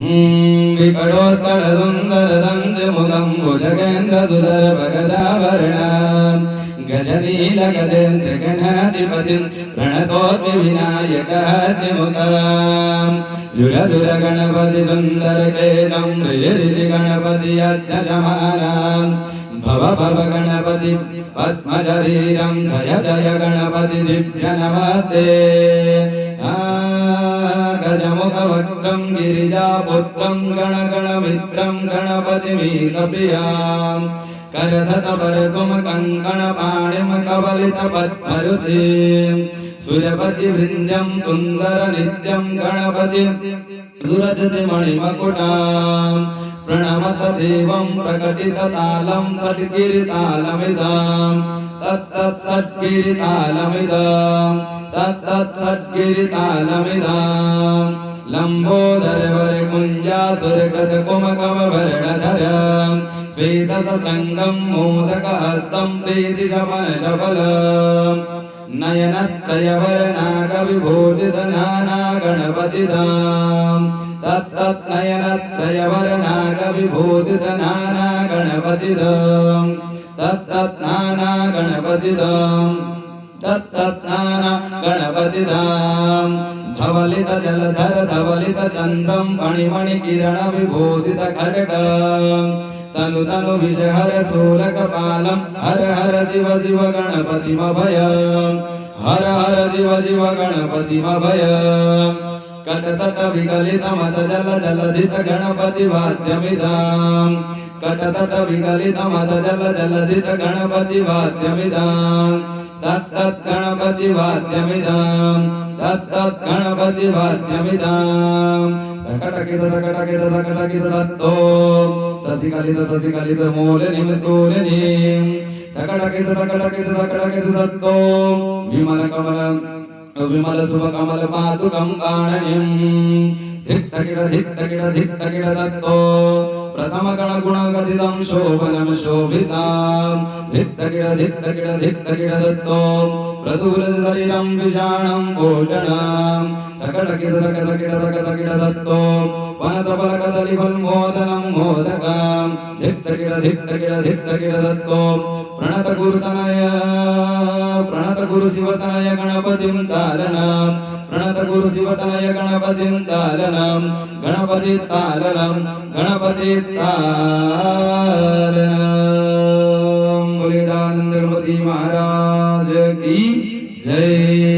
विकटोत्कलसुन्दरदन्तमुखं भुजगेन्द्रसुधरभगदाभरणं गजनीलगजेन्द्रगणाधिपतिं प्रणतोऽस्मि विनायकाद्यमुखं युरदुरगणपतिसुन्दरकेलं ऋषिगणपतियज्ञशमानां भव भव गणपति पद्मशरीरं जय जय गणपति दिव्यनमस्ते गजमुखवक्त्रं गिरिजापुत्रं गणगणमित्रं गणपतिमीशप्रियां करधतपरसुमकङ्कणपाणिं कवलितपद्मरुतिं सुरपतिवृन्द्यं सुन्दरनित्यं गणपति सुरजतिमणिमकुटां प्रणमत देवं प्रकटिततालं षट्गिरितालमिदं तत्तत्षट्गिरितालमिदं तत्तत्षट्गिरितालमिदं लम्बोदरवरकुञ्जासुरकृतकुमकमवर्णधरं श्वेतसङ्गं मोदकहस्तं प्रीतिशमनशबलं नयनत्रयवरनागविभूषितनाना गणपतिदां तत्तत्नयनत्रयवरनागविभूषितनाना गणपतिदां तत्तत्नाना गणपतिदां तत्तत्नाना गणपतिदां धवलितजलधर धवलितचन्द्रं फणिमणिकिरणविभूषितखड्गं तनु तनु विषहर शूलकपालं हर हर शिव शिव गणपतिमभयं हर हर शिव शिव गणपतिमभयं कटतट विकलितमत जल जलधित गणपतिवाद्यमिदं कटतट विकलितमत जल जलधित गणपतिवाद्यमिदं तत्तद्गणपतिवाद्यमिदं तत्तद्गणपतिवाद्यमिदं तकटकिततकटकिततकटकिततत्तो ससिकलितससिकलितमूलनिं सूलिनीं तकटकिततकटकिततकटकिततत्तो विमलकमलं विमलशुभकमलपादुकं काणनीं धित्तकिडधित्तकिडधित्तकिडतत्तो प्रथमगणगुणगदितं शोभनं शोभितां धित्तकिडधित्तकिडधित्तकिडतत्तो प्रदूरशरीरं विषाणं भूषणं तकटकिततकटकिडतकटकिडतत्तो पनसफलकदलीफलमोदनं मोदकं धित्तकिडधित्तकिडधित्तकिडतत्तो प्रणतगुरुतनय प्रणतगुरुशिवतनय गणपतिं तालनं प्रणतगुरुशिवतनय गणपतिं तालनं गणपतितालनं गणपतितालनं बोले दानंद गणपति महाराज की जय।